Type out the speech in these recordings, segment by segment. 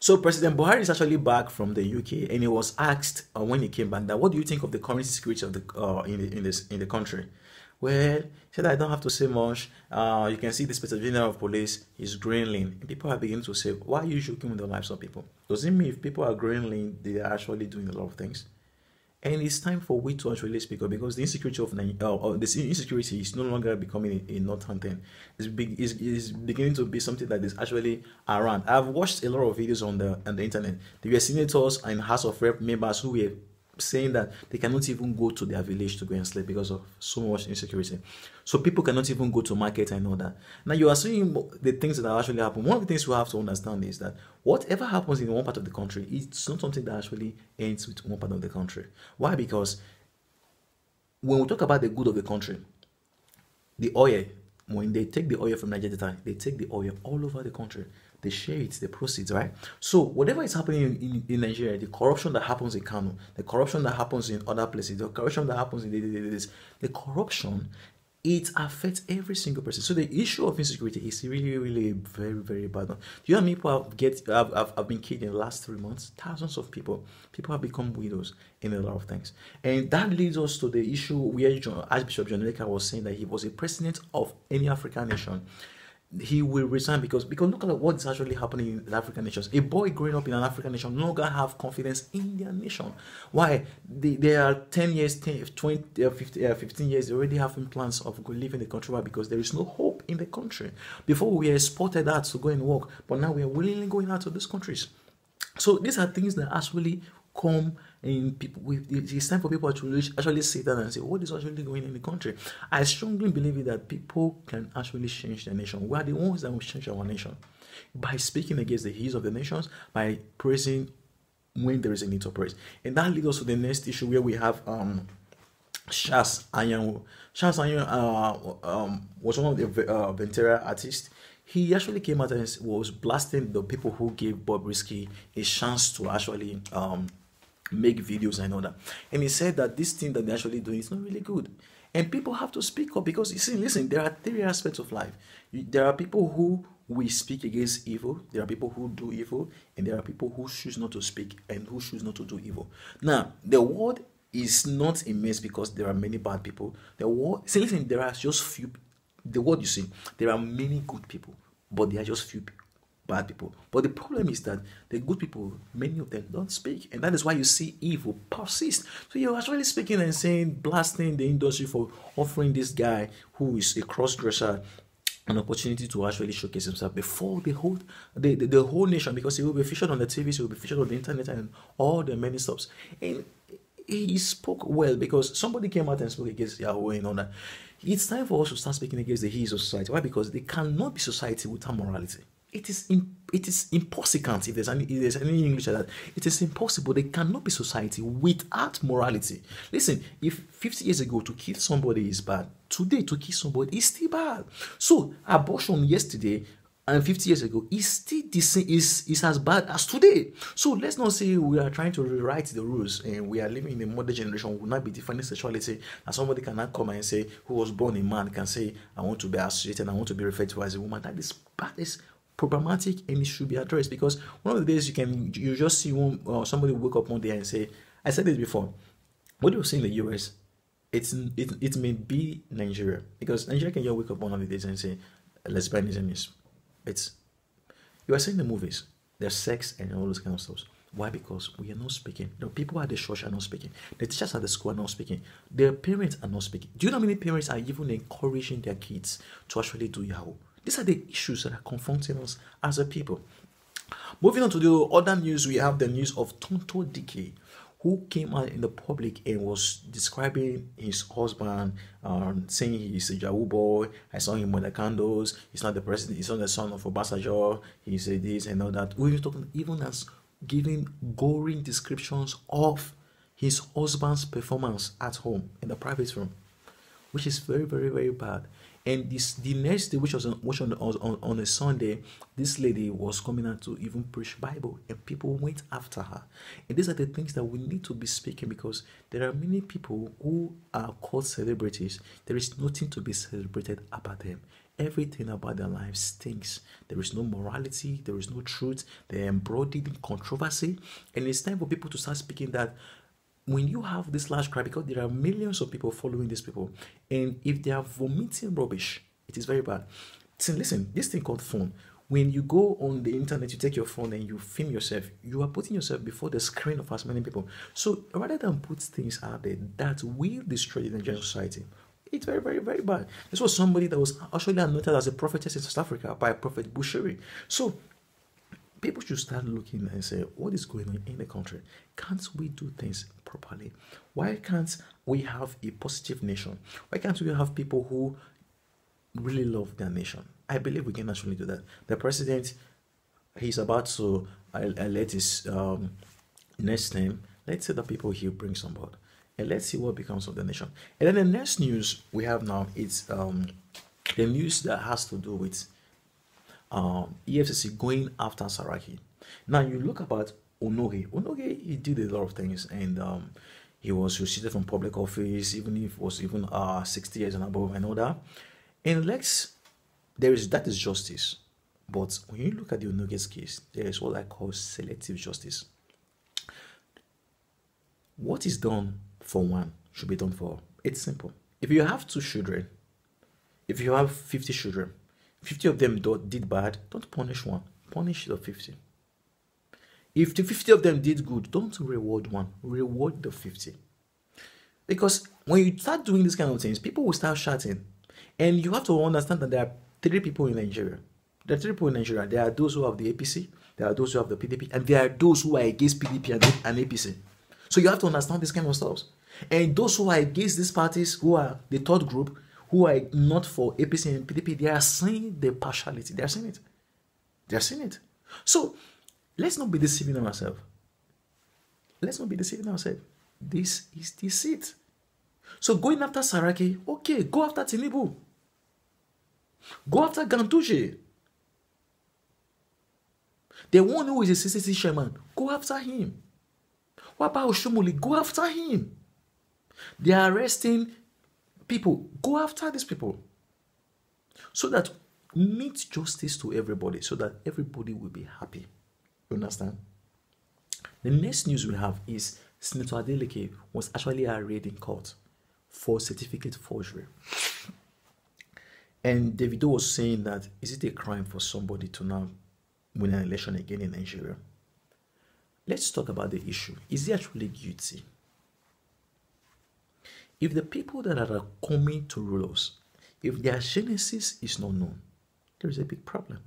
So President Buhari is actually back from the UK, and he was asked when he came back that what do you think of the current security of the in the country? Well, he said I don't have to say much. You can see the Inspector General of Police is growing lean. And people are beginning to say, why are you joking with the lives of people? Does it mean if people are growing lean, they are actually doing a lot of things? And it's time for we to actually speak up because the insecurity of this insecurity is no longer becoming a northern thing. It's beginning to be something that is actually around. I've watched a lot of videos on the internet. There were senators and House of Rep members who were saying that they cannot even go to their village to go and sleep because of so much insecurity. So people cannot even go to market and all that. Now you are seeing the things that are actually happen. One of the things we have to understand is that whatever happens in one part of the country, it's not something that actually ends with one part of the country. Why? Because when we talk about the good of the country, the oil, when they take the oil from Nigeria, they take the oil all over the country. They share it, the proceeds, right? So whatever is happening in Nigeria, the corruption that happens in Kano, the corruption that happens in other places, the corruption that happens in the corruption, it affects every single person. So the issue of insecurity is really, really very, very bad. Do you know how many people have been killed in the last 3 months? Thousands of people. People have become widows in a lot of things. And that leads us to the issue where Archbishop John Leka was saying that he was a president of any African nation. He will resign because look at what is actually happening in the African nations. A boy growing up in an African nation no longer have confidence in their nation. Why? They are 10 years, 10, 20, 15 years, they already having plans of leaving the country. Why? Because there is no hope in the country. Before we were exported out to go and work, but now we are willingly going out to these countries. So these are things that actually come in people with. It's time for people to actually sit down and say what is actually going on in the country. I strongly believe that people can actually change their nation. We are the ones that will change our nation by speaking against the ills of the nations, by praising when there is a need to praise. And that leads us to the next issue where we have Shas Anyanwu. Shas Anyanwu was one of the Ventura artists. He actually came out and was blasting the people who gave Bobrisky a chance to actually make videos and all that. And he said that this thing that they're actually doing is not really good. And people have to speak up because, you see, listen, there are 3 aspects of life. There are people who we speak against evil, there are people who do evil, and there are people who choose not to speak and who choose not to do evil. Now, the world is not a mess because there are many bad people. The world, see, listen, there are just few. The world, you see, there are many good people, but there are just few bad people. But the problem is that the good people, many of them don't speak, and that is why you see evil persist. So you're actually speaking and saying, blasting the industry for offering this guy who is a cross-dresser an opportunity to actually showcase himself before the whole nation, because he will be featured on the TV, he will be featured on the internet and all the many stops. And he spoke well because somebody came out and spoke against Yahweh and all that. It's time for us to start speaking against the ills of society. Why? Because there cannot be society without morality. It is impossible, if there's any English like that. It is impossible. There cannot be society without morality. Listen, if 50 years ago to kill somebody is bad, today to kill somebody is still bad. So abortion yesterday and 50 years ago is still the same, is as bad as today. So let's not say we are trying to rewrite the rules and we are living in a modern generation. We will not be defining sexuality, and somebody cannot come and say who was born a man can say I want to be associated, I want to be referred to as a woman. That is problematic and it should be addressed, because one of the days you just see somebody wake up one day and say, I said this before, what you see in the US, it may be Nigeria, because Nigeria can just wake up one of the days and say lesbianism is you are seeing the movies, there's sex and all those kind of stuff. Why? Because we are not speaking. The people at the church are not speaking. The teachers at the school are not speaking. Their parents are not speaking. Do you know how many parents are even encouraging their kids to actually do Yahoo? These are the issues that are confronting us as a people. Moving on to the other news, we have the news of Tonto Dikeh, who came out in the public and was describing his husband, saying he's a Yahoo boy. I saw him with the candles. He's not the president. He's not the son of Obasanjo. He said this and all that. We were talking even as giving gory descriptions of his husband's performance at home in the private room, which is very, very, very bad. And the next day, which was on a Sunday, this lady was coming out to even preach Bible, and people went after her. And these are the things that we need to be speaking, because there are many people who are called celebrities. There is nothing to be celebrated about them. Everything about their lives stinks. There is no morality, there is no truth. They're embroidered in controversy. And it's time for people to start speaking that when you have this large crowd, because there are millions of people following these people, and if they are vomiting rubbish, it is very bad. So listen, this thing called phone, when you go on the internet, you take your phone and you film yourself, you are putting yourself before the screen of as many people. So rather than put things out there that will destroy the Nigerian society, it's very, very, very bad. This was somebody that was actually anointed as a prophetess in South Africa by Prophet Buhari. So people should start looking and say, what is going on in the country? Can't we do things properly? Why can't we have a positive nation? Why can't we have people who really love their nation? I believe we can actually do that. The president, he's about to elect his next name. Let's see the people he brings on board. And let's see what becomes of the nation. And then the next news we have now is the news that has to do with EFCC going after Saraki. Now you look about Onoge. Onoge, he did a lot of things, and he was recruited from public office, even if it was even 60 years and above and all that. And that is justice. But when you look at the Onoge's case, there is what I call selective justice. What is done for one should be done for all. It's simple. If you have 2 children, if you have 50 children, 50 of them did bad, don't punish one. Punish the 50. If the 50 of them did good, don't reward one. Reward the 50. Because when you start doing these kind of things, people will start shouting. And you have to understand that there are 3 people in Nigeria. There are 3 people in Nigeria. There are those who have the APC, there are those who have the PDP, and there are those who are against PDP and APC. So you have to understand this kind of stuff. And those who are against these parties, who are the third group, who are not for APC and PDP, they are saying the partiality. They are saying it. They are saying it. So let's not be deceiving ourselves. Let's not be deceiving ourselves. This is deceit. So going after Saraki, okay, go after Tinubu. Go after Ganduje. The one who is a CCC chairman, go after him. What about Oshomole? Go after him. They are arresting people. Go after these people. So that meet justice to everybody, so that everybody will be happy. You understand? The next news we have is Senator Adeleke was actually arraigned in court for certificate forgery. And Davido was saying that, is it a crime for somebody to now win an election again in Nigeria? Let's talk about the issue. Is he actually guilty? If the people that are coming to rule us, if their genesis is not known, there is a big problem.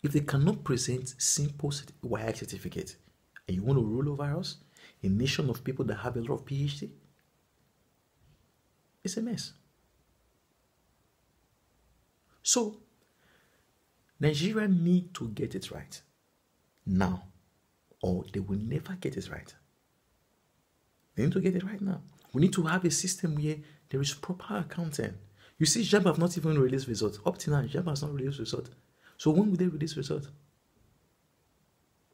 If they cannot present simple WAEC certificate, and you want to rule over us, a nation of people that have a lot of PhD, it's a mess. So, Nigeria need to get it right now, or they will never get it right. They need to get it right now. We need to have a system where there is proper accounting. You see, JAMB have not even released results. Up to now, JAMB has not released results. So when will they release results?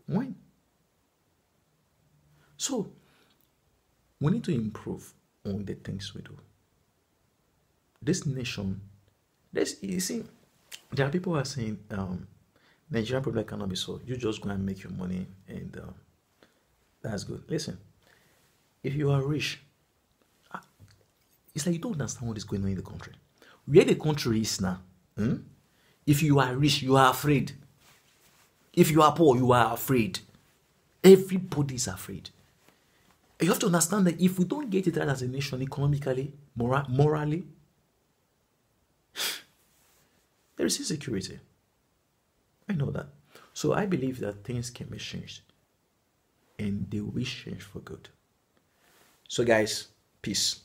When? So, we need to improve on the things we do. This nation, you see, there are people who are saying, Nigerian problem cannot be solved. You just go and make your money, and that's good. Listen, if you are rich, it's like you don't understand what is going on in the country. Where the country is now, if you are rich, you are afraid. If you are poor, you are afraid. Everybody is afraid. You have to understand that if we don't get it right as a nation, economically, morally, there is insecurity. I know that. So I believe that things can be changed. And they will change for good. So guys, peace.